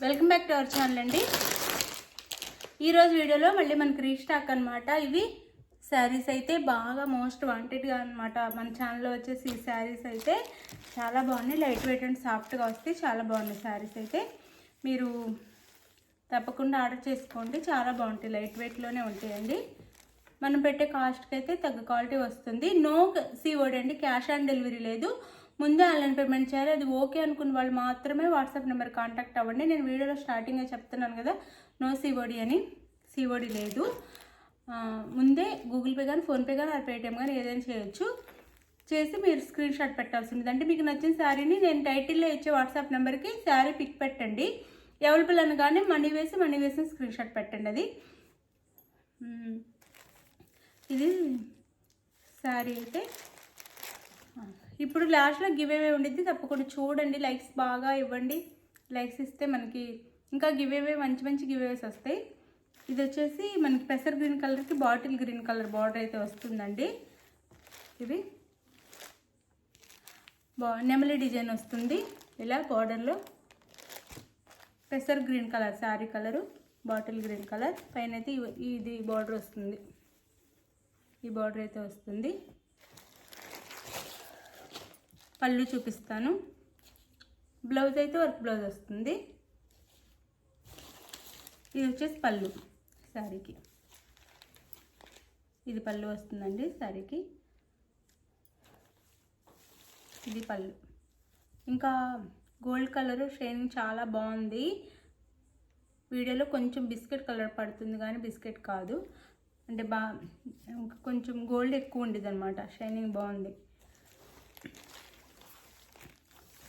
Welcome back to our channel అండి. ఈరోజు వీడియోలో మళ్ళీ మనకి రీస్టాక్ అనమాట. ఇవి శారీస్ అయితే బాగా మోస్ట్ వాంటెడ్గా అనమాట. మన ఛానల్లో వచ్చేసి ఈ శారీస్ అయితే చాలా బాగున్నాయి. లైట్ వెయిట్ అండ్ సాఫ్ట్గా వస్తాయి. చాలా బాగున్నాయి శారీస్ అయితే. మీరు తప్పకుండా ఆర్డర్ చేసుకోండి. చాలా బాగుంటాయి. లైట్ వెయిట్లోనే ఉంటాయండి. మనం పెట్టే కాస్ట్కి అయితే తగ్గ క్వాలిటీ వస్తుంది. నో సిఓడి అండి, క్యాష్ ఆన్ డెలివరీ లేదు. ముందే ఆన్లైన్ పేమెంట్ చేయాలి. అది ఓకే అనుకున్న వాళ్ళు మాత్రమే వాట్సాప్ నెంబర్ కాంటాక్ట్ అవ్వండి. నేను వీడియోలో స్టార్టింగ్గా చెప్తున్నాను కదా, నో సిఓడి అని. సిఓడి లేదు. ముందే గూగుల్ పే కానీ, ఫోన్పే కానీ, పేటిఎం కానీ ఏదైనా చేయొచ్చు. చేసి మీరు స్క్రీన్ షాట్ పెట్టాల్సింది. అంటే మీకు నచ్చిన శారీని నేను టైటిల్లో ఇచ్చే వాట్సాప్ నెంబర్కి శారీ పిక్ పెట్టండి. అవైలబుల్ అనగానే మనీ వేసి స్క్రీన్ షాట్ పెట్టండి. అది ఇది శారీ అయితే. ఇప్పుడు లాస్ట్లో గివ్ అవే ఉండిద్ది, తప్పకుండా చూడండి. లైక్స్ బాగా ఇవ్వండి. లైక్స్ ఇస్తే మనకి ఇంకా గివ్ అవే మంచి గివ్ అవేస్ వస్తాయి. ఇది వచ్చేసి మనకి పెసర్ గ్రీన్ కలర్కి బాటిల్ గ్రీన్ కలర్ బార్డర్ అయితే వస్తుందండి. ఇది నెమలి డిజైన్ వస్తుంది. ఇలా బార్డర్లో పెసర్ green colour sari colour, bottle green colour పైన అయితే ఇది బార్డర్ వస్తుంది. ఈ బార్డర్ అయితే వస్తుంది. పళ్ళు చూపిస్తాను. బ్లౌజ్ అయితే వర్క్ బ్లౌజ్ వస్తుంది. ఇది వచ్చేసి పళ్ళు శారీకి. ఇది పళ్ళు వస్తుందండి శారీకి. ఇది పళ్ళు. ఇంకా గోల్డ్ కలరు షైనింగ్ చాలా బాగుంది. వీడియోలో కొంచెం బిస్కెట్ కలర్ పడుతుంది కానీ బిస్కెట్ కాదు. అంటే కొంచెం గోల్డ్ ఎక్కువ ఉండేది అనమాట. షైనింగ్ బాగుంది.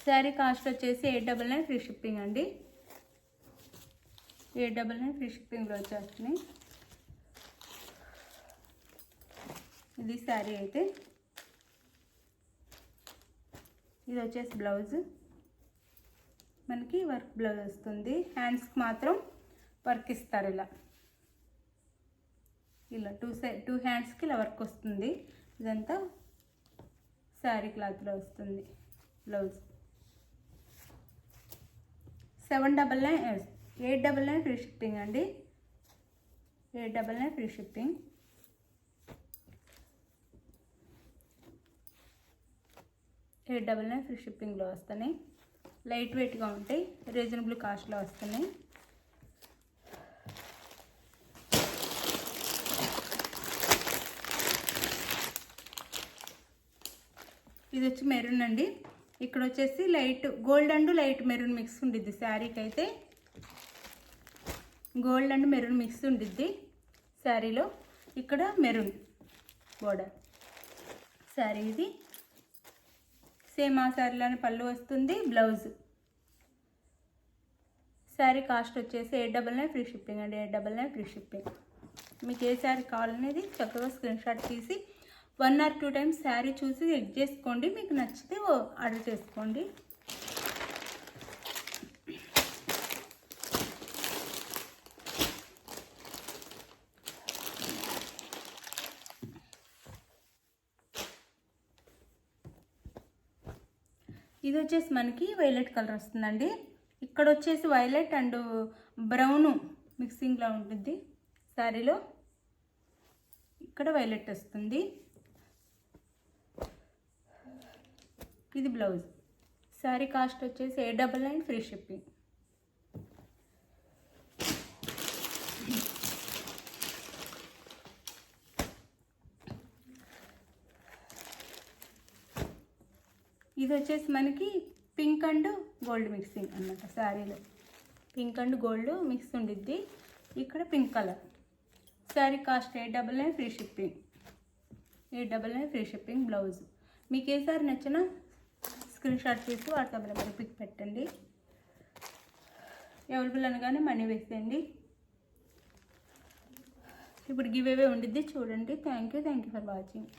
శారీ కాస్ట్ వచ్చేసి 899 ఫ్రీ షిప్పింగ్ అండి. 899 ఫ్రీ షిప్పింగ్లో వచ్చేస్తున్నాయి. ఇది శారీ అయితే. ఇది వచ్చేసి బ్లౌజ్. మనకి వర్క్ బ్లౌజ్ వస్తుంది. హ్యాండ్స్కి మాత్రం వర్క్ ఇస్తారు. ఇలా టూ హ్యాండ్స్కి ఇలా వర్క్ వస్తుంది. ఇదంతా శారీ క్లాత్లో వస్తుంది. బ్లౌజ్ 899 ఫ్రీ షిప్పింగ్ అండి. 899 ఫ్రీ షిప్పింగ్. ఫ్రీ షిప్పింగ్లో వస్తున్నాయి. లైట్ వెయిట్గా ఉంటాయి. రీజనబుల్ కాస్ట్లో వస్తున్నాయి. ఇది వచ్చి మెరూన్ అండి. ఇక్కడ వచ్చేసి light gold and light maroon mix ఉండిద్ది శారీకి అయితే. గోల్డ్ అండ్ మెరూన్ మిక్స్ ఉండిద్ది శారీలో. ఇక్కడ మెరూన్ బోర్డర్ శారీ. ఇది సేమ్ ఆ శారీలోని పళ్ళు వస్తుంది. బ్లౌజ్. శారీ కాస్ట్ వచ్చేసి 899 ఫ్రీ షిప్పింగ్ అండి. 899 ఫ్రీ షిప్పింగ్. మీకు ఏ శారీ కావాలనేది చక్కగా స్క్రీన్ షాట్ తీసి 1 or 2 టైమ్స్ శారీ చూసి చెక్ చేసుకోండి. మీకు నచ్చితే ఆర్డర్ చేసుకోండి. ఇది వచ్చేసి మనకి వైలెట్ కలర్ వస్తుందండి. ఇక్కడ వచ్చేసి వైలెట్ అండ్ బ్రౌన్ మిక్సింగ్లా ఉంటుంది శారీలో. ఇక్కడ వైలెట్ వస్తుంది. ఇది బ్లౌజ్. శారీ కాస్ట్ వచ్చేసి 899 ఫ్రీ షిప్పింగ్. ఇది వచ్చేసి మనకి పింక్ అండ్ గోల్డ్ మిక్సింగ్ అన్నమాట. శారీలో పింక్ అండ్ గోల్డ్ మిక్స్ ఉండిద్ది. ఇక్కడ pink colour. Sari cost 899 free shipping. 899 free shipping. Blouse. మీకు ఏ సారీ నచ్చినా స్క్రీన్ షాట్ తీసి వాట్సాప్ నెంబర్ పిక్ పెట్టండి. అవైలబుల్ అనగానే మనీ వేసేయండి. ఇప్పుడు గివ్ అవే ఉండిద్ది చూడండి. Thank you for watching.